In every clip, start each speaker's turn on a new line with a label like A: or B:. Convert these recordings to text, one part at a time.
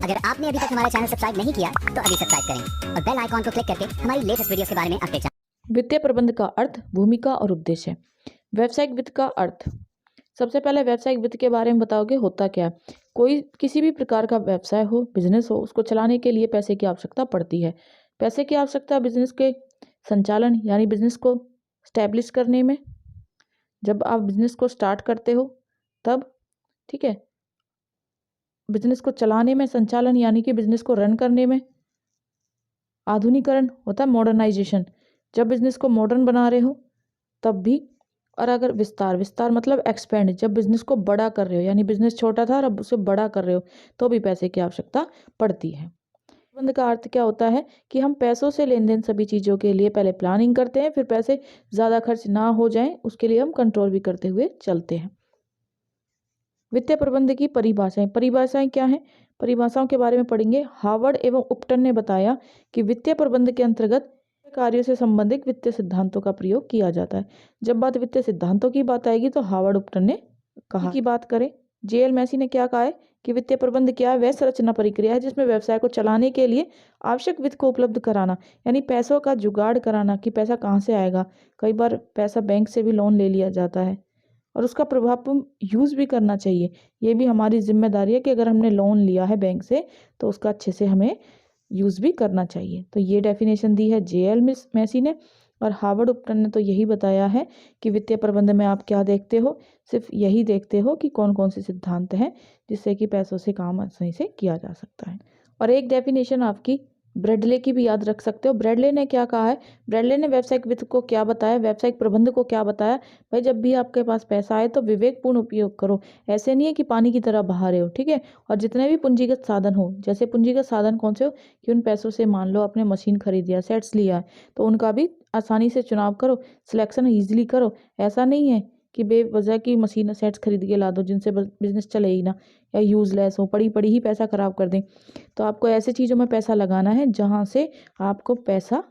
A: अगर आपने अभी तक हमारा चैनल सब्सक्राइब नहीं किया तो अभी सब्सक्राइब करें और बेल आइकॉन को क्लिक करके हमारी लेटेस्ट वीडियोस के बारे में अपडेट जानें।
B: वित्तीय प्रबंध का अर्थ, भूमिका और उद्देश्य। व्यावसायिक वित्त का अर्थ। सबसे पहले व्यावसायिक वित्त के बारे में बताओगे होता क्या है। कोई किसी भी प्रकार का व्यवसाय हो, बिजनेस हो, उसको चलाने के लिए पैसे की आवश्यकता पड़ती है। पैसे की आवश्यकता बिजनेस के संचालन यानी बिजनेस को स्टैब्लिश करने में, जब आप बिजनेस को स्टार्ट करते हो तब, ठीक है, बिजनेस को चलाने में, संचालन यानी कि बिजनेस को रन करने में, आधुनिकरण होता है मॉडर्नाइजेशन, जब बिजनेस को मॉडर्न बना रहे हो तब भी, और अगर विस्तार, विस्तार मतलब एक्सपेंड, जब बिजनेस को बड़ा कर रहे हो यानी बिजनेस छोटा था और अब उसे बड़ा कर रहे हो तो भी पैसे की आवश्यकता पड़ती है। प्रबंध का अर्थ क्या होता है कि हम पैसों से लेन देन सभी चीज़ों के लिए पहले प्लानिंग करते हैं, फिर पैसे ज़्यादा खर्च ना हो जाएं उसके लिए हम कंट्रोल भी करते हुए चलते हैं। वित्तीय प्रबंध की परिभाषाएं। परिभाषाएं क्या हैं? परिभाषाओं के बारे में पढ़ेंगे। हार्वर्ड एवं उपटन ने बताया कि वित्तीय प्रबंध के अंतर्गत कार्यों से संबंधित वित्तीय सिद्धांतों का प्रयोग किया जाता है। जब बात वित्तीय सिद्धांतों की बात आएगी तो हार्वर्ड उपटन ने कहा की बात करें। जेएल मैसी ने क्या कहा है कि वित्तीय प्रबंध क्या है? वह संरचना प्रक्रिया है जिसमें व्यवसाय को चलाने के लिए आवश्यक वित्त को उपलब्ध कराना, यानी पैसों का जुगाड़ कराना कि पैसा कहाँ से आएगा। कई बार पैसा बैंक से भी लोन ले लिया जाता है और उसका प्रभाव यूज़ भी करना चाहिए। ये भी हमारी जिम्मेदारी है कि अगर हमने लोन लिया है बैंक से तो उसका अच्छे से हमें यूज़ भी करना चाहिए। तो ये डेफिनेशन दी है जेएल मैसी ने। और हार्वर्ड उपटन ने तो यही बताया है कि वित्तीय प्रबंध में आप क्या देखते हो, सिर्फ यही देखते हो कि कौन कौन से सिद्धांत हैं जिससे कि पैसों से काम आसानी से किया जा सकता है। और एक डेफिनेशन आपकी ब्रेडले की भी याद रख सकते हो। ब्रेडले ने क्या कहा है? ब्रेडले ने व्यावसायिक वित्त को क्या बताया, व्यावसायिक प्रबंध को क्या बताया? भाई जब भी आपके पास पैसा आए तो विवेकपूर्ण उपयोग करो। ऐसे नहीं है कि पानी की तरह बहा रहे हो, ठीक है। और जितने भी पूंजीगत साधन हो, जैसे पूंजीगत साधन कौन से हो कि उन पैसों से मान लो आपने मशीन खरीद लिया, सेट्स लिया है, तो उनका भी आसानी से चुनाव करो, सिलेक्शन ईजिली करो। ऐसा नहीं है कि बेवजह की मशीन सेट्स खरीद के ला दो जिनसे बिजनेस चले ही ना, या यूजलेस हो, पड़ी पड़ी ही पैसा खराब कर दें। तो आपको ऐसे चीज़ों में पैसा लगाना है जहाँ से आपको पैसा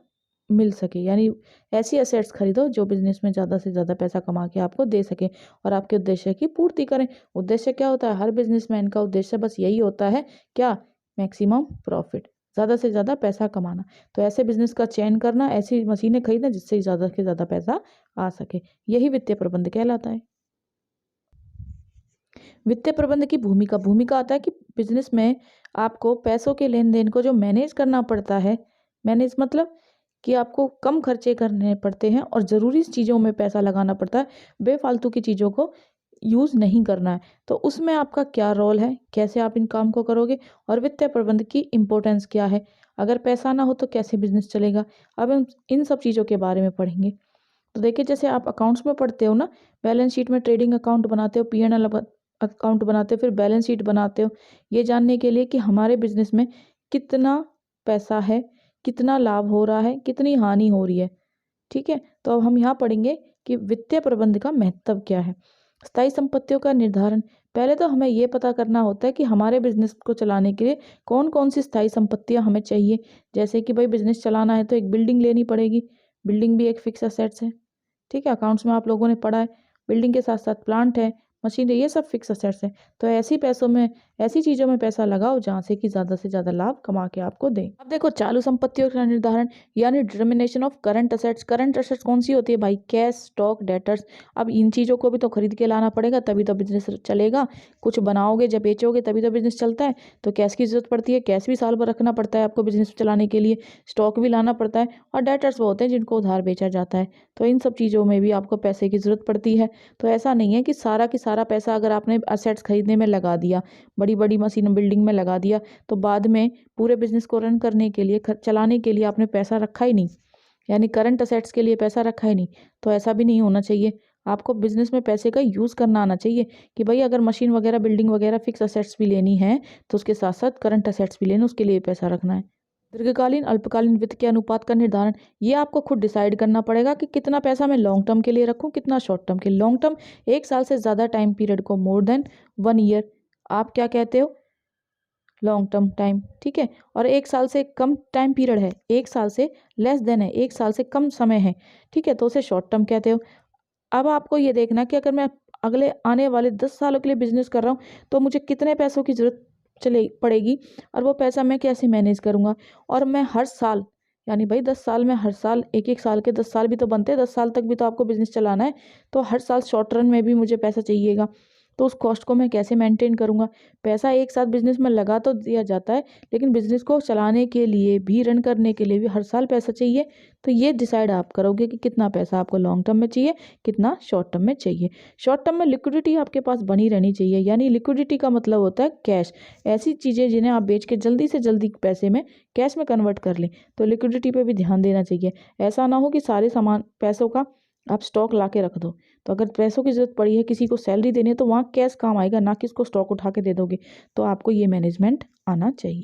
B: मिल सके, यानी ऐसी एसेट्स खरीदो जो बिजनेस में ज़्यादा से ज़्यादा पैसा कमा के आपको दे सके और आपके उद्देश्य की पूर्ति करें। उद्देश्य क्या होता है? हर बिजनेसमैन का उद्देश्य बस यही होता है, क्या? मैक्सिमम प्रॉफिट, ज़्यादा से ज़्यादा पैसा कमाना। तो ऐसे बिजनेस का चयन करना, ऐसी मशीनें खरीदना जिससे ज़्यादा से ज़्यादा पैसा आ सके, यही वित्तीय प्रबंध कहलाता है। वित्तीय प्रबंध की भूमिका। भूमिका आता है कि बिजनेस में आपको पैसों के लेन देन को जो मैनेज करना पड़ता है, मैनेज मतलब कि आपको कम खर्चे करने पड़ते हैं और ज़रूरी चीज़ों में पैसा लगाना पड़ता है, बेफालतू की चीज़ों को यूज़ नहीं करना है। तो उसमें आपका क्या रोल है, कैसे आप इन काम को करोगे और वित्तीय प्रबंध की इम्पोर्टेंस क्या है, अगर पैसा ना हो तो कैसे बिजनेस चलेगा। अब हम इन सब चीज़ों के बारे में पढ़ेंगे। तो देखिए, जैसे आप अकाउंट्स में पढ़ते हो ना, बैलेंस शीट में ट्रेडिंग अकाउंट बनाते हो, पी&एल अकाउंट बनाते हो, फिर बैलेंस शीट बनाते हो, ये जानने के लिए कि हमारे बिजनेस में कितना पैसा है, कितना लाभ हो रहा है, कितनी हानि हो रही है, ठीक है। तो अब हम यहाँ पढ़ेंगे कि वित्तीय प्रबंध का महत्व क्या है। स्थायी संपत्तियों का निर्धारण। पहले तो हमें ये पता करना होता है कि हमारे बिजनेस को चलाने के लिए कौन कौन सी स्थायी संपत्तियाँ हमें चाहिए। जैसे कि भाई बिजनेस चलाना है तो एक बिल्डिंग लेनी पड़ेगी, बिल्डिंग भी एक फिक्स असेट्स है, ठीक है। अकाउंट्स में आप लोगों ने पढ़ा है, बिल्डिंग के साथ साथ प्लांट है, मशीन है, ये सब फिक्स असेट्स हैं। तो ऐसी पैसों में, ऐसी चीज़ों में पैसा लगाओ जहाँ से कि ज़्यादा से ज़्यादा लाभ कमा के आपको दें। अब देखो, चालू संपत्तियों का निर्धारण यानी determination of current assets. Current assets कौन सी होती है भाई? Cash, stock, debtors. अब इन चीज़ों को भी तो खरीद के लाना पड़ेगा तभी तो बिजनेस चलेगा। कुछ बनाओगे जब बेचोगे तभी तो बिजनेस चलता है। तो कैश की जरूरत पड़ती है, कैश भी साल भर रखना पड़ता है आपको बिजनेस चलाने के लिए, स्टॉक भी लाना पड़ता है, और डेटर्स वो होते हैं जिनको उधार बेचा जाता है। तो इन सब चीज़ों में भी आपको पैसे की जरूरत पड़ती है। तो ऐसा नहीं है कि सारा की सारा पैसा अगर आपने असेट्स खरीदने में लगा दिया, बड़ी बड़ी मशीन बिल्डिंग में लगा दिया, तो बाद में पूरे बिजनेस को रन करने के लिए, चलाने के लिए आपने पैसा रखा ही नहीं, यानी करंट असेट्स के लिए पैसा रखा ही नहीं। तो ऐसा भी नहीं होना चाहिए। आपको बिजनेस में पैसे का यूज़ करना आना चाहिए कि भाई अगर मशीन वगैरह, बिल्डिंग वगैरह, फिक्स असेट्स भी लेनी है तो उसके साथ साथ करंट असेट्स भी लेना, उसके लिए पैसा रखना है। दीर्घकालीन अल्पकालीन वित्त के अनुपात का निर्धारण, ये आपको खुद डिसाइड करना पड़ेगा कि कितना पैसा मैं लॉन्ग टर्म के लिए रखूं, कितना शॉर्ट टर्म के लिए। लॉन्ग टर्म 1 साल से ज़्यादा टाइम पीरियड को, मोर देन 1 ईयर, आप क्या कहते हो? लॉन्ग टर्म टाइम, ठीक है। और 1 साल से कम टाइम पीरियड है, 1 साल से लेस देन है, 1 साल से कम समय है, ठीक है, तो उसे शॉर्ट टर्म कहते हो। अब आपको ये देखना कि अगर मैं अगले आने वाले 10 सालों के लिए बिजनेस कर रहा हूँ तो मुझे कितने पैसों की जरूरत चले पड़ेगी और वो पैसा मैं कैसे मैनेज करूँगा। और मैं हर साल, यानी भाई 10 साल में, हर साल एक साल के 10 साल भी तो बनते हैं, 10 साल तक भी तो आपको बिजनेस चलाना है, तो हर साल शॉर्ट रन में भी मुझे पैसा चाहिएगा। तो उस कॉस्ट को मैं कैसे मेंटेन करूँगा। पैसा एक साथ बिजनेस में लगा तो दिया जाता है, लेकिन बिजनेस को चलाने के लिए भी, रन करने के लिए भी हर साल पैसा चाहिए। तो ये डिसाइड आप करोगे कि कितना पैसा आपको लॉन्ग टर्म में चाहिए, कितना शॉर्ट टर्म में चाहिए। शॉर्ट टर्म में लिक्विडिटी आपके पास बनी रहनी चाहिए, यानी लिक्विडिटी का मतलब होता है कैश, ऐसी चीज़ें जिन्हें आप बेच के जल्दी से जल्दी पैसे में, कैश में कन्वर्ट कर लें। तो लिक्विडिटी पे भी ध्यान देना चाहिए। ऐसा ना हो कि सारे सामान पैसों का आप स्टॉक ला के रख दो। तो अगर पैसों की ज़रूरत पड़ी है, किसी को सैलरी देनी है, तो वहाँ कैश काम आएगा, ना कि इसको स्टॉक उठा के दे दोगे। तो आपको ये मैनेजमेंट आना चाहिए।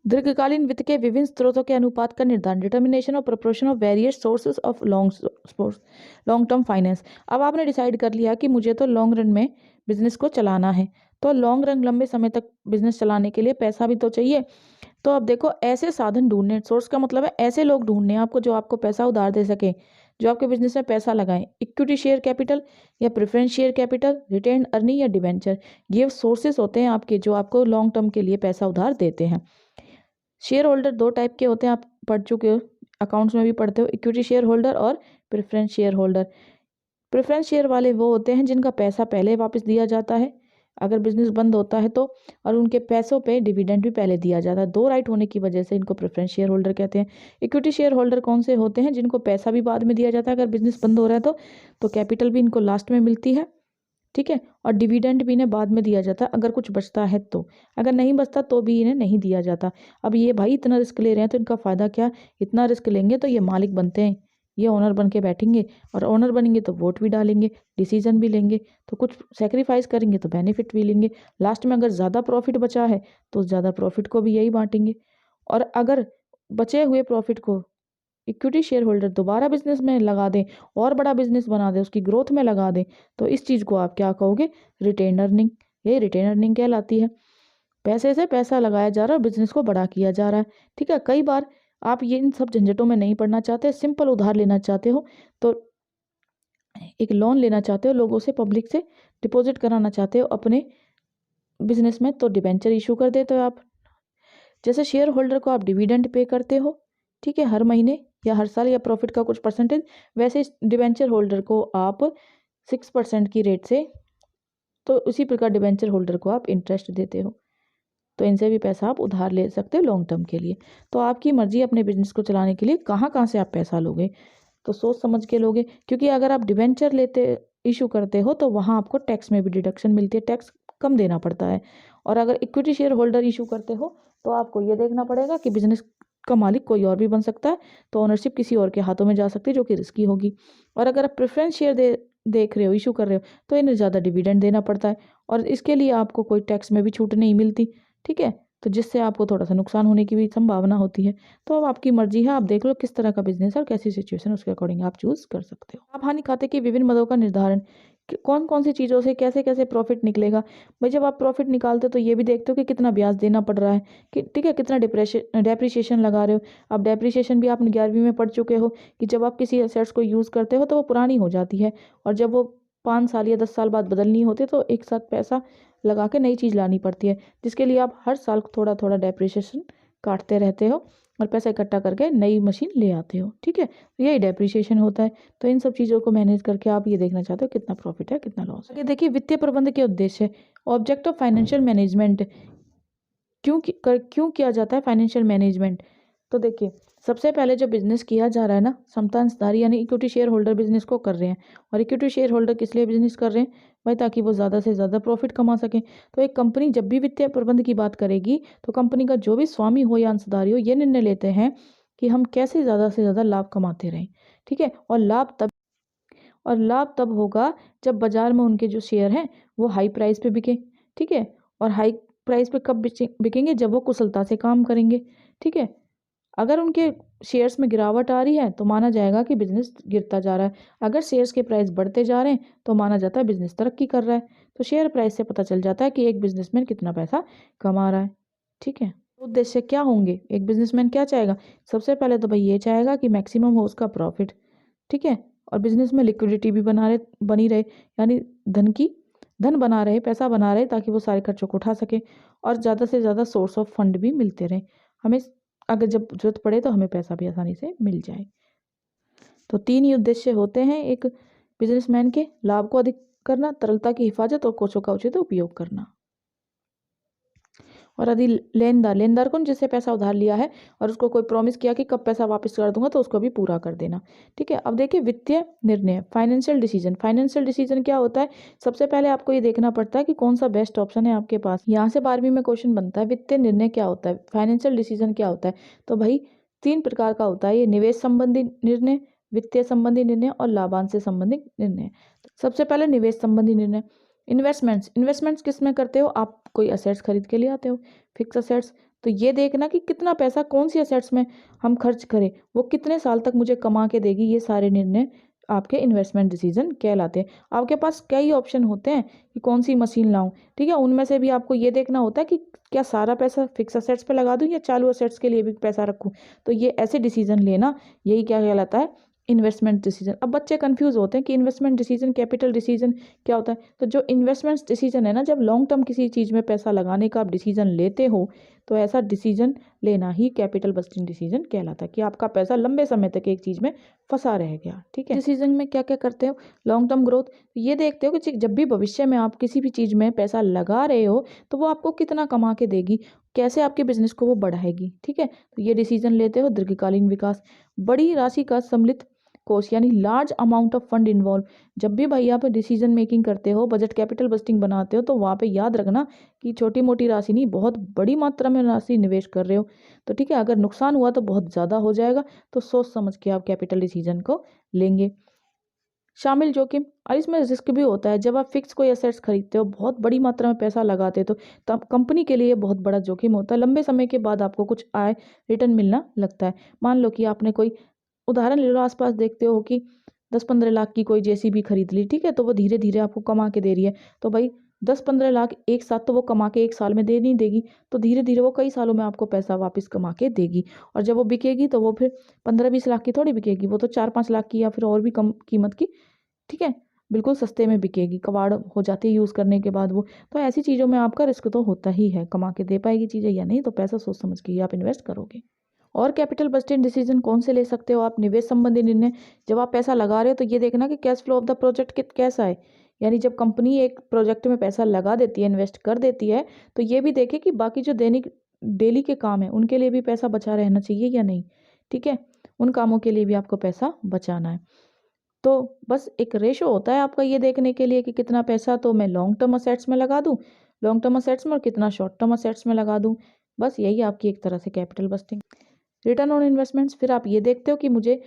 B: दीर्घकालीन वित्त के विभिन्न स्रोतों के अनुपात का निर्धारण, डिटर्मिनेशन और preparation of various sources of long term finance. अब आपने डिसाइड कर लिया कि मुझे तो लॉन्ग रन में बिजनेस को चलाना है, तो लॉन्ग रन, लंबे समय तक बिजनेस चलाने के लिए पैसा भी तो चाहिए। तो अब देखो, ऐसे साधन ढूंढने, सोर्स का मतलब है ऐसे लोग ढूंढने आपको जो आपको पैसा उधार दे सके, जो आपके बिजनेस में पैसा लगाएं। इक्विटी शेयर कैपिटल या preference share capital, retain earning या डिबेंचर, ये सोर्सेस होते हैं आपके जो आपको लॉन्ग टर्म के लिए पैसा उधार देते हैं। शेयर होल्डर दो टाइप के होते हैं, आप पढ़ चुके हो, अकाउंट्स में भी पढ़ते हो, इक्विटी शेयर होल्डर और preference share holder. Preference share वाले वो होते हैं जिनका पैसा पहले वापस दिया जाता है अगर बिजनेस बंद होता है तो, और उनके पैसों पे डिविडेंड भी पहले दिया जाता है। दो राइट होने की वजह से इनको प्रेफरेंस शेयर होल्डर कहते हैं। इक्विटी शेयर होल्डर कौन से होते हैं? जिनको पैसा भी बाद में दिया जाता है अगर बिजनेस बंद हो रहा है तो कैपिटल भी इनको लास्ट में मिलती है, ठीक है, और डिविडेंड भी इन्हें बाद में दिया जाता है अगर कुछ बचता है तो। अगर नहीं बचता तो भी इन्हें नहीं दिया जाता। अब ये भाई इतना रिस्क ले रहे हैं तो इनका फ़ायदा क्या? इतना रिस्क लेंगे तो ये मालिक बनते हैं, ये ओनर बन के बैठेंगे, और ओनर बनेंगे तो वोट भी डालेंगे, डिसीजन भी लेंगे, तो कुछ सेक्रीफाइस करेंगे तो बेनिफिट भी लेंगे। लास्ट में अगर ज़्यादा प्रॉफिट बचा है तो ज़्यादा प्रॉफिट को भी यही बांटेंगे, और अगर बचे हुए प्रॉफिट को इक्विटी शेयर होल्डर दोबारा बिजनेस में लगा दें और बड़ा बिजनेस बना दें, उसकी ग्रोथ में लगा दें, तो इस चीज़ को आप क्या कहोगे? Retain earning. ये रिटेन अर्निंग कहलाती है। पैसे से पैसा लगाया जा रहा है और बिजनेस को बड़ा किया जा रहा है, ठीक है। कई बार आप ये इन सब झंझटों में नहीं पड़ना चाहते, सिंपल उधार लेना चाहते हो, तो एक लोन लेना चाहते हो लोगों से, पब्लिक से डिपॉजिट कराना चाहते हो अपने बिजनेस में, तो डिबेंचर इशू कर देते हो आप। जैसे शेयर होल्डर को आप डिविडेंड पे करते हो, ठीक है, हर महीने या हर साल या प्रॉफिट का कुछ परसेंटेज, वैसे डिबेंचर होल्डर को आप 6% की रेट से, तो उसी प्रकार डिबेंचर होल्डर को आप इंटरेस्ट देते हो। तो इनसे भी पैसा आप उधार ले सकते हो लॉन्ग टर्म के लिए। तो आपकी मर्जी अपने बिजनेस को चलाने के लिए कहाँ कहाँ से आप पैसा लोगे, तो सोच समझ के लोगे, क्योंकि अगर आप डिबेंचर लेते, इशू करते हो, तो वहाँ आपको टैक्स में भी डिडक्शन मिलती है, टैक्स कम देना पड़ता है। और अगर इक्विटी शेयर होल्डर इशू करते हो तो आपको ये देखना पड़ेगा कि बिजनेस का मालिक कोई और भी बन सकता है, तो ओनरशिप किसी और के हाथों में जा सकती है जो कि रिस्की होगी। और अगर आप प्रेफरेंस शेयर देख रहे हो, इशू कर रहे हो, तो इन्हें ज़्यादा डिविडेंड देना पड़ता है और इसके लिए आपको कोई टैक्स में भी छूट नहीं मिलती, ठीक है, तो जिससे आपको थोड़ा सा नुकसान होने की भी संभावना होती है। तो अब आपकी मर्जी है, आप देख लो किस तरह का बिजनेस है और कैसी सिचुएशन, उसके अकॉर्डिंग आप चूज कर सकते हो। आप हानि खाते के विभिन्न मदों का निर्धारण, कौन कौन सी चीज़ों से कैसे कैसे प्रॉफिट निकलेगा। भाई जब आप प्रॉफिट निकालते हो तो ये भी देखते हो कि कितना ब्याज देना पड़ रहा है, कि ठीक है, कितना डेप्रिसिएशन लगा रहे हो। अब डेप्रिसिएशन भी आपने 11वीं में पढ़ चुके हो कि जब आप किसी एसेट्स को यूज़ करते हो तो वो पुरानी हो जाती है, और जब वो 5 साल या 10 साल बाद बदलनी होती है तो एक साथ पैसा लगा के नई चीज़ लानी पड़ती है, जिसके लिए आप हर साल थोड़ा थोड़ा डेप्रिसिएशन काटते रहते हो और पैसा इकट्ठा करके नई मशीन ले आते हो, ठीक है, यही डेप्रिसिएशन होता है। तो इन सब चीज़ों को मैनेज करके आप ये देखना चाहते हो कितना प्रॉफिट है, कितना लॉस है। आगे देखिए, वित्तीय प्रबंध के उद्देश्य, ऑब्जेक्ट ऑफ फाइनेंशियल मैनेजमेंट, क्यों किया जाता है फाइनेंशियल मैनेजमेंट। तो देखिए, सबसे पहले जो बिजनेस किया जा रहा है ना, समता हिस्सेदारी यानी इक्विटी शेयर होल्डर बिजनेस को कर रहे हैं, और इक्विटी शेयर होल्डर किस लिए बिजनेस कर रहे हैं भाई? ताकि वो ज़्यादा से ज़्यादा प्रॉफिट कमा सकें। तो एक कंपनी जब भी वित्तीय प्रबंध की बात करेगी तो कंपनी का जो भी स्वामी हो या अंशधारी हो, ये निर्णय लेते हैं कि हम कैसे ज़्यादा से ज़्यादा लाभ कमाते रहें, ठीक है, और लाभ तब होगा जब बाजार में उनके जो शेयर हैं वो हाई प्राइस पे बिके, ठीक है, और हाई प्राइस पे कब बिकेंगे? जब वो कुशलता से काम करेंगे, ठीक है। अगर उनके शेयर्स में गिरावट आ रही है तो माना जाएगा कि बिजनेस गिरता जा रहा है, अगर शेयर्स के प्राइस बढ़ते जा रहे हैं तो माना जाता है बिजनेस तरक्की कर रहा है। तो शेयर प्राइस से पता चल जाता है कि एक बिजनेसमैन कितना पैसा कमा रहा है, ठीक है। उद्देश्य क्या होंगे? एक बिजनेसमैन क्या चाहेगा? सबसे पहले तो भाई ये चाहेगा कि मैक्सिमम हो उसका प्रॉफिट, ठीक है, और बिजनेस में लिक्विडिटी भी बनी रहे, यानी धन की धन बना रहे, पैसा बना रहे, ताकि वो सारे खर्चों को उठा सके और ज़्यादा से ज़्यादा सोर्स ऑफ फंड भी मिलते रहे। हमें अगर जब ज़रूरत पड़े तो हमें पैसा भी आसानी से मिल जाए। तो 3 ही उद्देश्य होते हैं एक बिजनेसमैन के: लाभ को अधिक करना, तरलता की हिफाजत और कोषों का उचित उपयोग करना। और यदि लेनदार कौन, जिससे पैसा उधार लिया है और उसको कोई प्रॉमिस किया कि कब पैसा वापस कर दूंगा, तो उसको भी पूरा कर देना। ठीक है, अब देखिए वित्तीय निर्णय, फाइनेंशियल डिसीजन। फाइनेंशियल डिसीजन क्या होता है? सबसे पहले आपको ये देखना पड़ता है कि कौन सा बेस्ट ऑप्शन है आपके पास। यहाँ से 12वीं में क्वेश्चन बनता है, वित्तीय निर्णय क्या होता है, फाइनेंशियल डिसीजन क्या होता है। तो भाई 3 प्रकार का होता है ये: निवेश संबंधी निर्णय, वित्तीय संबंधी निर्णय और लाभांश से संबंधित निर्णय। सबसे पहले निवेश संबंधी निर्णय। इन्वेस्टमेंट्स किस में करते हो? आप कोई असेट्स खरीद के ले आते हो, फिक्स असेट्स। तो ये देखना कि कितना पैसा कौन सी असेट्स में हम खर्च करें, वो कितने साल तक मुझे कमा के देगी। ये सारे निर्णय आपके इन्वेस्टमेंट डिसीजन कहलाते हैं। आपके पास कई ऑप्शन होते हैं कि कौन सी मशीन लाऊं, ठीक है, उनमें से भी आपको ये देखना होता है कि क्या सारा पैसा फिक्स असेट्स पे लगा दूं या चालू असेट्स के लिए भी पैसा रखूं। तो ये ऐसे डिसीजन लेना, यही क्या कहलाता है? Investment decision. अब बच्चे कंफ्यूज होते हैं कि इन्वेस्टमेंट डिसीजन, कैपिटल डिसीजन क्या होता है। तो जो इन्वेस्टमेंट डिसीजन है ना, जब लॉन्ग टर्म किसी चीज़ में पैसा लगाने का आप डिसीजन लेते हो, तो ऐसा डिसीजन लेना ही कैपिटल बस्टिंग डिसीजन कहलाता है, कि आपका पैसा लंबे समय तक एक चीज़ में फंसा रह गया। ठीक है, डिसीजन में क्या क्या करते हो? लॉन्ग टर्म ग्रोथ, ये देखते हो कि जब भी भविष्य में आप किसी भी चीज़ में पैसा लगा रहे हो, तो वो आपको कितना कमा के देगी, कैसे आपके बिजनेस को वो बढ़ाएगी। ठीक है, तो ये डिसीजन लेते हो। दीर्घकालीन विकास, बड़ी राशि का सम्मिलित कोष, यानी large amount of fund involve. जब भी भाई आप डिसीजन मेकिंग करते हो, बजट कैपिटल बस्टिंग बनाते हो, तो वहाँ पे याद रखना कि छोटी मोटी राशि नहीं, बहुत बड़ी मात्रा में राशि निवेश कर रहे हो। तो ठीक है, अगर नुकसान हुआ तो बहुत ज़्यादा हो जाएगा, तो सोच समझ के आप कैपिटल डिसीजन को लेंगे। शामिल जोखिम, और इसमें रिस्क भी होता है। जब आप फिक्स कोई एसेट्स खरीदते हो, बहुत बड़ी मात्रा में पैसा लगाते हो, तो तब कंपनी के लिए बहुत बड़ा जोखिम होता है। लंबे समय के बाद आपको कुछ आय रिटर्न मिलना लगता है। मान लो कि आपने कोई उदाहरण ले लो, आसपास देखते हो कि 10-15 लाख की कोई जेसीबी खरीद ली, ठीक है, तो वो धीरे धीरे आपको कमा के दे रही है। तो भाई 10-15 लाख एक साथ तो वो कमा के एक साल में दे नहीं देगी, तो धीरे धीरे वो कई सालों में आपको पैसा वापस कमा के देगी। और जब वो बिकेगी तो वो फिर 15-20 लाख की थोड़ी बिकेगी, वो तो 4-5 लाख की या फिर और भी कम कीमत की, ठीक है, बिल्कुल सस्ते में बिकेगी, कबाड़ हो जाती है यूज़ करने के बाद वो। तो ऐसी चीज़ों में आपका रिस्क तो होता ही है, कमा के दे पाएगी चीज़ें या नहीं, तो पैसा सोच समझ के ही आप इन्वेस्ट करोगे। और कैपिटल बस्टिंग डिसीजन कौन से ले सकते हो आप? निवेश संबंधी निर्णय, जब आप पैसा लगा रहे हो तो ये देखना कि cash flow of the project कैसा है। यानी जब कंपनी एक प्रोजेक्ट में पैसा लगा देती है, इन्वेस्ट कर देती है, तो ये भी देखे कि बाकी जो दैनिक डेली के काम है उनके लिए भी पैसा बचा रहना चाहिए या नहीं। ठीक है, उन कामों के लिए भी आपको पैसा बचाना है। तो बस एक रेशो होता है आपका ये देखने के लिए कि कितना पैसा तो मैं लॉन्ग टर्म असेट्स में लगा दूं, लॉन्ग टर्म असेट्स में, और कितना शॉर्ट टर्म असेट्स में लगा दूं। बस यही आपकी एक तरह से capital budgeting. Return on investments, फिर आप ये देखते हो कि मुझे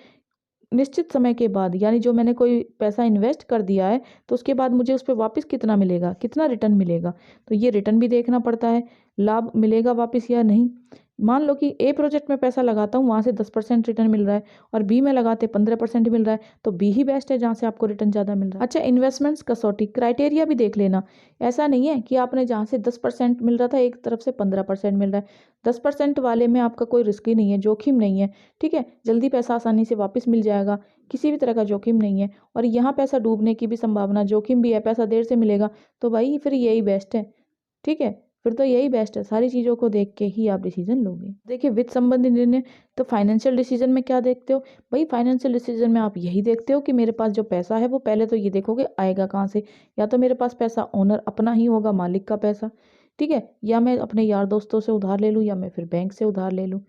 B: निश्चित समय के बाद, यानी जो मैंने कोई पैसा इन्वेस्ट कर दिया है, तो उसके बाद मुझे उस पर वापस कितना मिलेगा, कितना रिटर्न मिलेगा, तो ये रिटर्न भी देखना पड़ता है, लाभ मिलेगा वापस या नहीं। मान लो कि ए प्रोजेक्ट में पैसा लगाता हूँ, वहाँ से 10% रिटर्न मिल रहा है, और बी में लगाते 15% मिल रहा है, तो बी ही बेस्ट है जहाँ से आपको रिटर्न ज़्यादा मिल रहा है। अच्छा, इन्वेस्टमेंट्स कसौटी, क्राइटेरिया भी देख लेना। ऐसा नहीं है कि आपने जहाँ से 10% मिल रहा था, एक तरफ से 15% मिल रहा है। 10% वाले में आपका कोई रिस्क ही नहीं है, जोखिम नहीं है। ठीक है, जल्दी पैसा आसानी से वापस मिल जाएगा, किसी भी तरह का जोखिम नहीं है। और यहाँ पैसा डूबने की भी संभावना, जोखिम भी है, पैसा देर से मिलेगा, तो भाई फिर यही बेस्ट है। ठीक है, फिर तो यही बेस्ट है, सारी चीज़ों को देख के ही आप डिसीजन लोगे। देखिए वित्त संबंधी निर्णय, तो फाइनेंशियल डिसीजन में क्या देखते हो भाई? फाइनेंशियल डिसीजन में आप यही देखते हो कि मेरे पास जो पैसा है वो पहले तो ये देखोगे आएगा कहाँ से। या तो मेरे पास पैसा ओनर अपना ही होगा, मालिक का पैसा, ठीक है, या मैं अपने यार दोस्तों से उधार ले लूँ, या मैं फिर बैंक से उधार ले लूँ,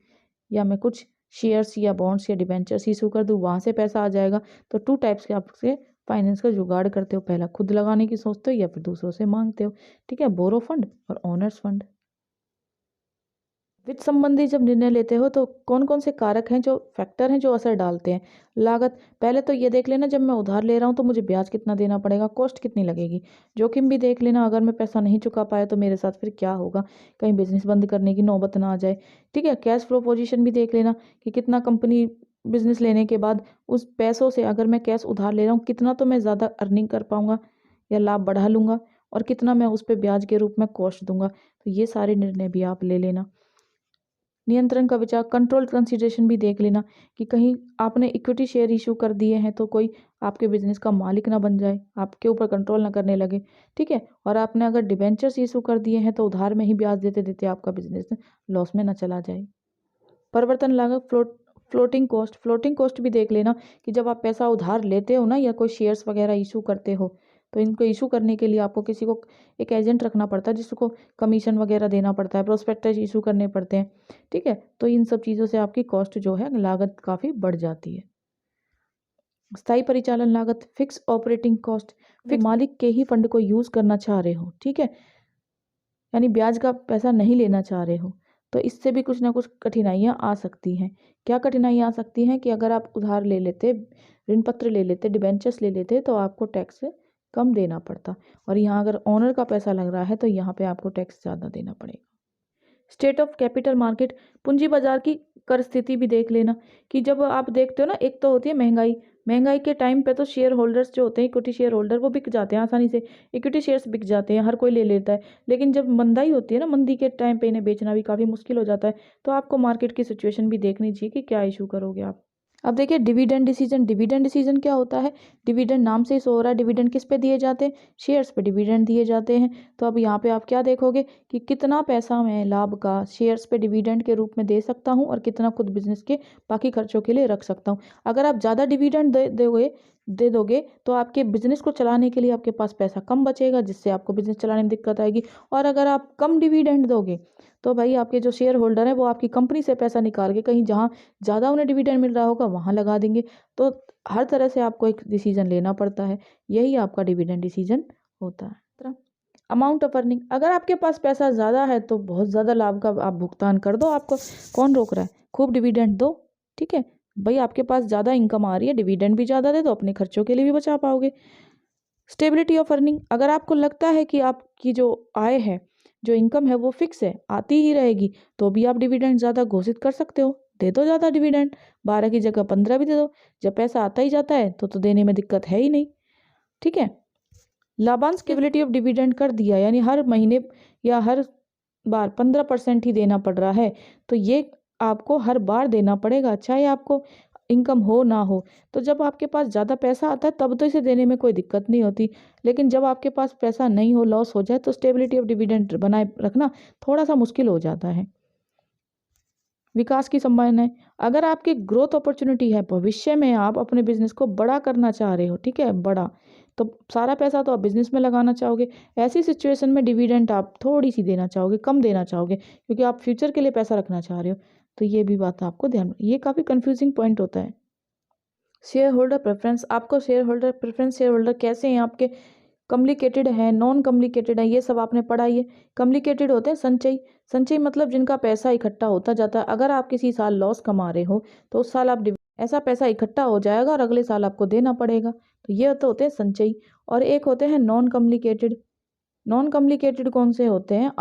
B: या मैं कुछ शेयर्स या बॉन्ड्स या डिबेंचर्स इशू कर दूँ, वहाँ से पैसा आ जाएगा। तो 2 टाइप्स के आपसे फाइनेंस का जुगाड़ करते हो, पहला खुद लगाने की सोचते हो या फिर दूसरों से मांगते हो। ठीक है, बोरो फंड और ओनर्स फंड। वित्त संबंधी जब निर्णय लेते हो तो कौन कौन से कारक हैं, जो फैक्टर हैं जो असर डालते हैं? लागत, पहले तो ये देख लेना जब मैं उधार ले रहा हूँ तो मुझे ब्याज कितना देना पड़ेगा, कॉस्ट कितनी लगेगी। जोखिम भी देख लेना, अगर मैं पैसा नहीं चुका पाया तो मेरे साथ फिर क्या होगा, कहीं बिजनेस बंद करने की नौबत ना आ जाए। ठीक है, कैश फ्लो पोजीशन भी देख लेना कि कितना कंपनी बिजनेस लेने के बाद उस पैसों से, अगर मैं कैश उधार ले रहा हूँ, कितना तो मैं ज़्यादा अर्निंग कर पाऊंगा या लाभ बढ़ा लूँगा, और कितना मैं उस पर ब्याज के रूप में कॉस्ट दूंगा। तो ये सारे निर्णय भी आप ले लेना। नियंत्रण का विचार, कंट्रोल कंसिडरेशन भी देख लेना कि कहीं आपने इक्विटी शेयर इशू कर दिए हैं तो कोई आपके बिजनेस का मालिक ना बन जाए, आपके ऊपर कंट्रोल ना करने लगे, ठीक है। और आपने अगर डिबेंचर्स इशू कर दिए हैं तो उधार में ही ब्याज देते देते आपका बिजनेस लॉस में ना चला जाए। परिवर्तन लागत, फ्लोटिंग कॉस्ट भी देख लेना कि जब आप पैसा उधार लेते हो ना या कोई शेयर्स वगैरह इशू करते हो तो इनको इशू करने के लिए आपको किसी को एक एजेंट रखना पड़ता है जिसको कमीशन वगैरह देना पड़ता है, प्रोस्पेक्टस इशू करने पड़ते हैं, ठीक है। तो इन सब चीज़ों से आपकी कॉस्ट जो है लागत काफ़ी बढ़ जाती है। स्थायी परिचालन लागत, फिक्स ऑपरेटिंग कॉस्ट, फिक्स मालिक के ही फंड को यूज़ करना चाह रहे हो, ठीक है, यानी ब्याज का पैसा नहीं लेना चाह रहे हो तो इससे भी कुछ ना कुछ कठिनाइयाँ आ सकती हैं। क्या कठिनाइयाँ आ सकती हैं कि अगर आप उधार ले लेते, ऋण पत्र ले लेते, डिबेंचर्स ले लेते तो आपको टैक्स कम देना पड़ता, और यहाँ अगर ओनर का पैसा लग रहा है तो यहाँ पे आपको टैक्स ज़्यादा देना पड़ेगा। स्टेट ऑफ कैपिटल मार्केट, पूंजी बाजार की कर स्थिति भी देख लेना कि जब आप देखते हो ना, एक तो होती है महंगाई के टाइम पे तो शेयर होल्डर्स जो होते हैं, इक्विटी शेयर होल्डर, वो बिक जाते हैं आसानी से, इक्विटी शेयर्स बिक जाते हैं, हर कोई ले लेता है। लेकिन जब मंदाई होती है ना, मंदी के टाइम पे इन्हें बेचना भी काफ़ी मुश्किल हो जाता है। तो आपको मार्केट की सिचुएशन भी देखनी चाहिए कि क्या इशू करोगे आप। अब देखिए डिविडेंड डिसीजन क्या होता है। डिविडेंड नाम से ही सो हो रहा है, डिविडेंड किस पे दिए जाते हैं, शेयर्स पे डिविडेंड दिए जाते हैं। तो अब यहाँ पे आप क्या देखोगे कि कितना पैसा मैं लाभ का शेयर्स पे डिविडेंड के रूप में दे सकता हूँ और कितना खुद बिजनेस के बाकी खर्चों के लिए रख सकता हूँ। अगर आप ज़्यादा डिविडेंड दे दोगे तो आपके बिजनेस को चलाने के लिए आपके पास पैसा कम बचेगा, जिससे आपको बिजनेस चलाने में दिक्कत आएगी। और अगर आप कम डिविडेंड दोगे तो भाई आपके जो शेयर होल्डर हैं वो आपकी कंपनी से पैसा निकाल के कहीं जहाँ ज़्यादा उन्हें डिविडेंड मिल रहा होगा वहाँ लगा देंगे। तो हर तरह से आपको एक डिसीजन लेना पड़ता है, यही आपका डिविडेंड डिसीजन होता है। अमाउंट ऑफ अर्निंग, अगर आपके पास पैसा ज़्यादा है तो बहुत ज़्यादा लाभ का आप भुगतान कर दो, आपको कौन रोक रहा है, खूब डिविडेंड दो, ठीक है भाई। आपके पास ज़्यादा इनकम आ रही है, डिविडेंड भी ज़्यादा दे दो, अपने खर्चों के लिए भी बचा पाओगे। स्टेबिलिटी ऑफ अर्निंग, अगर आपको लगता है कि आपकी जो आय है, जो इनकम है वो फिक्स है, आती ही रहेगी, तो भी आप डिविडेंड ज़्यादा घोषित कर सकते हो, दे दो ज़्यादा डिविडेंड, 12 की जगह 15 भी दे दो। जब पैसा आता ही जाता है तो देने में दिक्कत है ही नहीं, ठीक है। लाभांश स्टेबिलिटी ऑफ डिविडेंड कर दिया, यानी हर महीने या हर बार 15% ही देना पड़ रहा है, तो ये आपको हर बार देना पड़ेगा, चाहे आपको इनकम हो ना हो। तो जब आपके पास ज़्यादा पैसा आता है तब तो इसे देने में कोई दिक्कत नहीं होती, लेकिन जब आपके पास पैसा नहीं हो, लॉस हो जाए, तो स्टेबिलिटी ऑफ डिविडेंड बनाए रखना थोड़ा सा मुश्किल हो जाता है। विकास की संभावनाएं, अगर आपकी ग्रोथ अपॉर्चुनिटी है, भविष्य में आप अपने बिजनेस को बड़ा करना चाह रहे हो, ठीक है, बड़ा, तो सारा पैसा तो आप बिजनेस में लगाना चाहोगे। ऐसी सिचुएशन में डिविडेंड आप थोड़ी सी देना चाहोगे, कम देना चाहोगे, क्योंकि आप फ्यूचर के लिए पैसा रखना चाह रहे हो। तो ये भी बात आपको ध्यान, ये काफ़ी कंफ्यूजिंग पॉइंट होता है। शेयर होल्डर प्रेफरेंस, आपको share holder preference, share holder कैसे हैं आपके, कम्युनिकेटेड है, नॉन कम्युनिकेटेड है, ये सब आपने पढ़ा ही है। कम्युनिकेटेड होते हैं संचयी मतलब जिनका पैसा इकट्ठा होता जाता है। अगर आप किसी साल लॉस कमा रहे हो तो उस साल आप ऐसा पैसा इकट्ठा हो जाएगा और अगले साल आपको देना पड़ेगा, तो ये तो होते हैं संचयी। और एक होते हैं नॉन कम्युनिकेटेड कौन से होते हैं,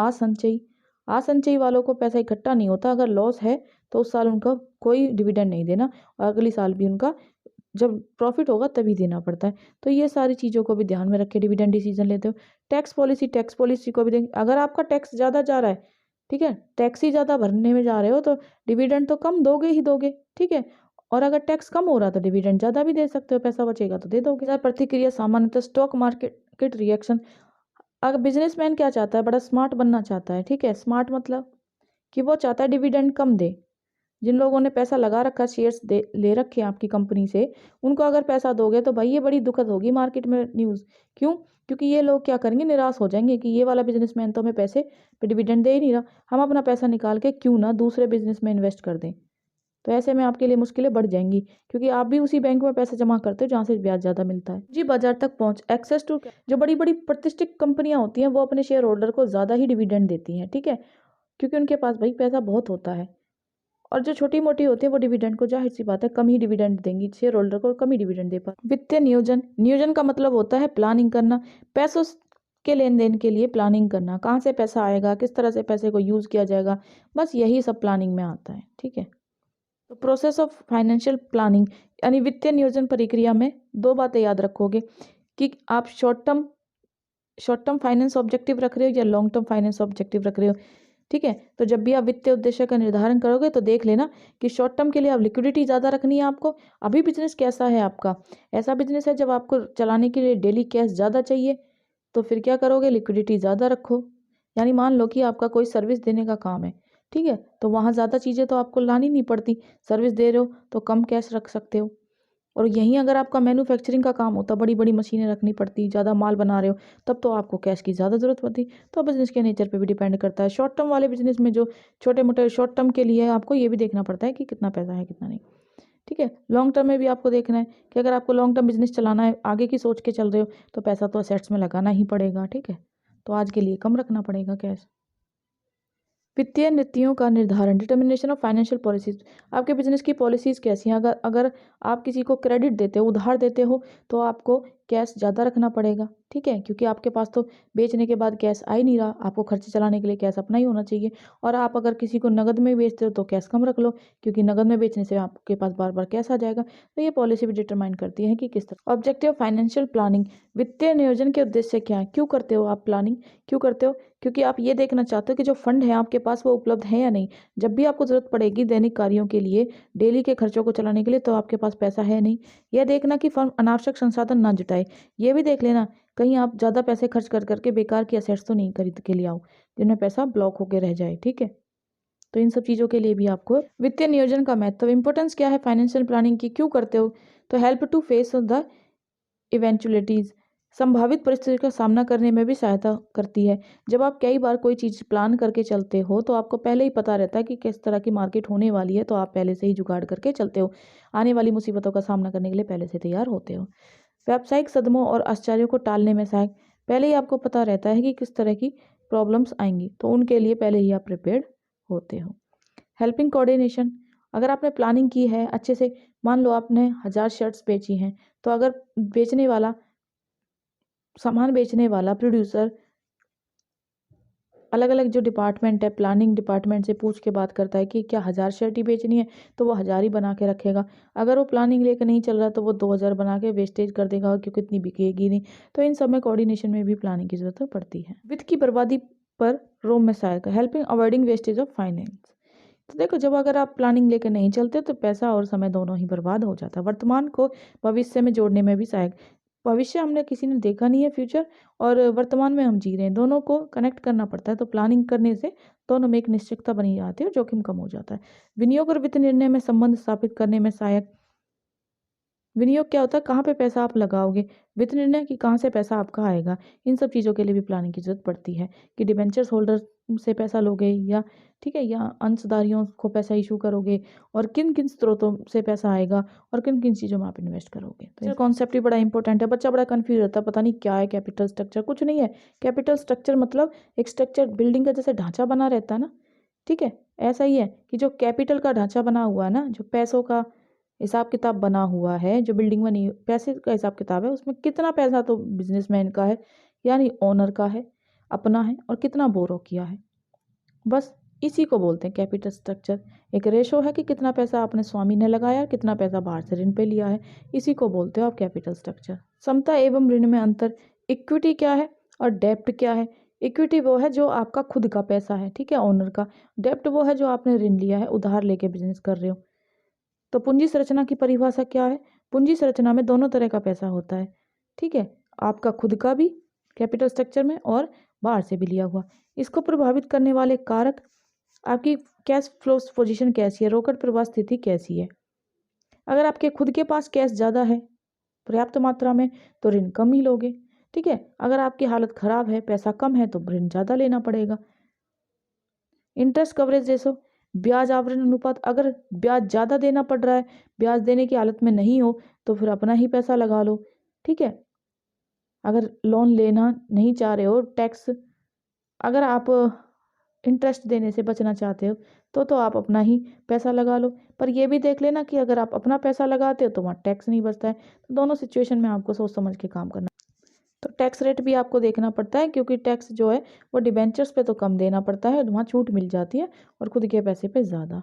B: असंचयी वालों को पैसा इकट्ठा नहीं होता, अगर लॉस है तो उस साल उनका कोई डिविडेंड नहीं देना और अगली साल भी उनका जब प्रॉफिट होगा तभी देना पड़ता है। तो ये सारी चीज़ों को भी ध्यान में रख के डिविडेंड डिसीजन लेते हो। टैक्स पॉलिसी को भी देखें, अगर आपका टैक्स ज़्यादा जा रहा है, ठीक है, टैक्स ही ज़्यादा भरने में जा रहे हो तो डिविडेंड तो कम दोगे ही दोगे, ठीक है। और अगर टैक्स कम हो रहा तो डिविडेंड ज़्यादा भी दे सकते हो, पैसा बचेगा तो दे दोगे। प्रतिक्रिया सामान्यतः स्टॉक मार्केट रिएक्शन, अगर बिजनेसमैन क्या चाहता है, बड़ा स्मार्ट बनना चाहता है, ठीक है, स्मार्ट मतलब कि वो चाहता है डिविडेंड कम दे। जिन लोगों ने पैसा लगा रखा, शेयर्स ले रखे हैं आपकी कंपनी से, उनको अगर पैसा दोगे तो भाई ये बड़ी दुखद होगी मार्केट में न्यूज़। क्यों? क्योंकि ये लोग क्या करेंगे, निराश हो जाएंगे कि ये वाला बिजनेसमैन तो हमें पैसे पे डिविडेंड दे ही नहीं रहा, हम अपना पैसा निकाल के क्यों ना दूसरे बिजनेस में इन्वेस्ट कर दें। तो ऐसे में आपके लिए मुश्किलें बढ़ जाएंगी, क्योंकि आप भी उसी बैंक में पैसा जमा करते हो जहाँ से ब्याज ज़्यादा मिलता है। जी, बाजार तक पहुँच, एक्सेस टू, जो बड़ी बड़ी प्रतिष्ठित कंपनियाँ होती हैं वो अपने शेयर होल्डर को ज़्यादा ही डिविडेंड देती हैं, ठीक है, क्योंकि उनके पास भाई पैसा बहुत होता है। और जो छोटी मोटी होती है वो डिविडेंड को, जाहिर सी बात है, कम ही डिविडेंड देंगी, शेयर होल्डर को कम ही डिविडेंड दे पा। वित्तीय नियोजन का मतलब होता है प्लानिंग करना, पैसों के लेन देन के लिए प्लानिंग करना, कहाँ से पैसा आएगा, किस तरह से पैसे को यूज़ किया जाएगा, बस यही सब प्लानिंग में आता है, ठीक है। तो प्रोसेस ऑफ फाइनेंशियल प्लानिंग, यानी वित्तीय नियोजन प्रक्रिया में दो बातें याद रखोगे कि आप शॉर्ट टर्म फाइनेंस ऑब्जेक्टिव रख रहे हो या लॉन्ग टर्म फाइनेंस ऑब्जेक्टिव रख रहे हो। ठीक है। तो जब भी आप वित्तीय उद्देश्य का निर्धारण करोगे तो देख लेना कि शॉर्ट टर्म के लिए आप लिक्विडिटी ज़्यादा रखनी है आपको। अभी बिजनेस कैसा है आपका, ऐसा बिजनेस है जब आपको चलाने के लिए डेली कैश ज़्यादा चाहिए, तो फिर क्या करोगे, लिक्विडिटी ज़्यादा रखो। यानी मान लो कि आपका कोई सर्विस देने का काम है, ठीक है, तो वहाँ ज़्यादा चीज़ें तो आपको लानी नहीं पड़ती, सर्विस दे रहे हो तो कम कैश रख सकते हो। और यहीं अगर आपका मैन्युफैक्चरिंग का काम होता, बड़ी बड़ी मशीनें रखनी पड़ती, ज़्यादा माल बना रहे हो, तब तो आपको कैश की ज़्यादा ज़रूरत पड़ती। तो बिज़नेस के नेचर पे भी डिपेंड करता है। शॉर्ट टर्म वाले बिज़नेस में जो छोटे मोटे शॉर्ट टर्म के लिए है, आपको ये भी देखना पड़ता है कि कितना पैसा है कितना नहीं, ठीक है। लॉन्ग टर्म में भी आपको देखना है कि अगर आपको लॉन्ग टर्म बिज़नेस चलाना है, आगे की सोच के चल रहे हो, तो पैसा तो असेट्स में लगाना ही पड़ेगा, ठीक है। तो आज के लिए कम रखना पड़ेगा कैश। वित्तीय नीतियों का निर्धारण, डिटर्मिनेशन ऑफ फाइनेंशियल पॉलिसीज। आपके बिजनेस की पॉलिसीज कैसी हैं। अगर अगर आप किसी को क्रेडिट देते हो, उधार देते हो, तो आपको कैश ज़्यादा रखना पड़ेगा, ठीक है, क्योंकि आपके पास तो बेचने के बाद कैश आ ही नहीं रहा, आपको खर्चे चलाने के लिए कैश अपना ही होना चाहिए। और आप अगर किसी को नगद में बेचते हो तो कैश कम रख लो, क्योंकि नगद में बेचने से आपके पास बार बार कैश आ जाएगा। तो ये पॉलिसी भी डिटरमाइन करती है कि किस तरह। ऑब्जेक्टिव फाइनेंशियल प्लानिंग, वित्तीय नियोजन के उद्देश्य क्या है, क्यों करते हो आप प्लानिंग, क्यों करते हो, क्योंकि आप ये देखना चाहते हो कि जो फंड है आपके पास वो उपलब्ध है या नहीं। जब भी आपको ज़रूरत पड़ेगी दैनिक कार्यों के लिए, डेली के खर्चों को चलाने के लिए, तो आपके पास पैसा है नहीं। यह देखना कि फर्म अनावश्यक संसाधन ना जुटाए। ये भी देख लेना कहीं आप ज़्यादा पैसे खर्च कर करके बेकार की असेट्स तो नहीं खरीद के लिए आओ जिनमें पैसा ब्लॉक होकर रह जाए, ठीक है। तो इन सब चीज़ों के लिए भी आपको वित्तीय नियोजन का महत्व, इंपॉर्टेंस क्या है फाइनेंशियल प्लानिंग की, क्यों करते हो, तो हेल्प टू फेस द इवेंचुअलिटीज़, संभावित परिस्थितियों का सामना करने में भी सहायता करती है। जब आप कई बार कोई चीज़ प्लान करके चलते हो तो आपको पहले ही पता रहता है कि किस तरह की मार्केट होने वाली है, तो आप पहले से ही जुगाड़ करके चलते हो, आने वाली मुसीबतों का सामना करने के लिए पहले से तैयार होते हो। व्यावसायिक सदमों और आश्चर्यों को टालने में सहायक, पहले ही आपको पता रहता है कि किस तरह की प्रॉब्लम्स आएंगी, तो उनके लिए पहले ही आप प्रिपेयर्ड होते हो। हेल्पिंग कोऑर्डिनेशन, अगर आपने प्लानिंग की है अच्छे से, मान लो आपने 1000 शर्ट्स बेची हैं, तो अगर बेचने वाला, सामान बेचने वाला, प्रोड्यूसर, अलग अलग जो डिपार्टमेंट है, प्लानिंग डिपार्टमेंट से पूछ के बात करता है कि क्या 1000 शर्ट ही बेचनी है, तो वो 1000 ही बना के रखेगा। अगर वो प्लानिंग लेकर नहीं चल रहा तो वो 2000 बना के वेस्टेज कर देगा, क्योंकि इतनी बिकेगी नहीं। तो इन सब में कोऑर्डिनेशन में भी प्लानिंग की जरूरत पड़ती है। वित्त की बर्बादी पर रोम में सहायक, helping avoiding wastage of finance. तो देखो, जब अगर आप प्लानिंग लेकर नहीं चलते तो पैसा और समय दोनों ही बर्बाद हो जाता है। वर्तमान को भविष्य में जोड़ने में भी सहायक, भविष्य हमने किसी ने देखा नहीं है फ्यूचर, और वर्तमान में हम जी रहे हैं, दोनों को कनेक्ट करना पड़ता है। तो प्लानिंग करने से दोनों में एक निश्चितता बनी जाती है और जोखिम कम हो जाता है। विनियोग और वित्त निर्णय में संबंध स्थापित करने में सहायक, विनियोग क्या होता है, कहाँ पे पैसा आप लगाओगे, वित्त निर्णय कि कहाँ से पैसा आपका आएगा। इन सब चीज़ों के लिए भी प्लानिंग की जरूरत पड़ती है कि डिबेंचर्स होल्डर से पैसा लोगे या, ठीक है, या अंशधारियों को पैसा इशू करोगे, और किन किन स्रोतों से पैसा आएगा और किन किन चीज़ों में आप इन्वेस्ट करोगे। तो ये कॉन्सेप्ट भी बड़ा इंपॉर्टेंट है। बच्चा बड़ा कन्फ्यूज होता है, पता नहीं क्या है कैपिटल स्ट्रक्चर, कुछ नहीं है। कैपिटल स्ट्रक्चर मतलब एक स्ट्रक्चर, बिल्डिंग का जैसे ढांचा बना रहता है ना, ठीक है, ऐसा ही है कि जो कैपिटल का ढांचा बना हुआ है ना, जो पैसों का हिसाब किताब बना हुआ है, जो बिल्डिंग बनी, पैसे का हिसाब किताब है, उसमें कितना पैसा तो बिजनेसमैन का है, यानी ओनर का है, अपना है, और कितना बोरो किया है, बस इसी को बोलते हैं कैपिटल स्ट्रक्चर। एक रेशो है कि कितना पैसा अपने स्वामी ने लगाया, कितना पैसा बाहर से ऋण पे लिया है, इसी को बोलते हो आप कैपिटल स्ट्रक्चर। समता एवं ऋण में अंतर, इक्विटी क्या है और डेप्ट क्या है। इक्विटी वो है जो आपका खुद का पैसा है, ठीक है, ओनर का। डेप्ट वो है जो आपने ऋण लिया है, उधार लेके बिजनेस कर रहे हो। तो पूंजी संरचना की परिभाषा क्या है, पूंजी संरचना में दोनों तरह का पैसा होता है, ठीक है, आपका खुद का भी कैपिटल स्ट्रक्चर में और बाहर से भी लिया हुआ। इसको प्रभावित करने वाले कारक, आपकी कैश फ्लो पोजीशन कैसी है, रोकड़ प्रवाह स्थिति कैसी है। अगर आपके खुद के पास कैश ज़्यादा है पर्याप्त मात्रा में, तो ऋण कम ही लोगे, ठीक है। अगर आपकी हालत खराब है, पैसा कम है, तो ऋण ज़्यादा लेना पड़ेगा। इंटरेस्ट कवरेज रेशो, ब्याज आवरण अनुपात, अगर ब्याज ज़्यादा देना पड़ रहा है, ब्याज देने की हालत में नहीं हो, तो फिर अपना ही पैसा लगा लो, ठीक है। अगर लोन लेना नहीं चाह रहे हो, टैक्स, अगर आप इंटरेस्ट देने से बचना चाहते हो, तो आप अपना ही पैसा लगा लो। पर यह भी देख लेना कि अगर आप अपना पैसा लगाते हो तो वहाँ टैक्स नहीं बचता है। तो दोनों सिचुएशन में आपको सोच समझ के काम करना। तो टैक्स रेट भी आपको देखना पड़ता है, क्योंकि टैक्स जो है वो डिबेंचर्स पे तो कम देना पड़ता है, वहाँ छूट मिल जाती है, और खुद के पैसे पे ज़्यादा।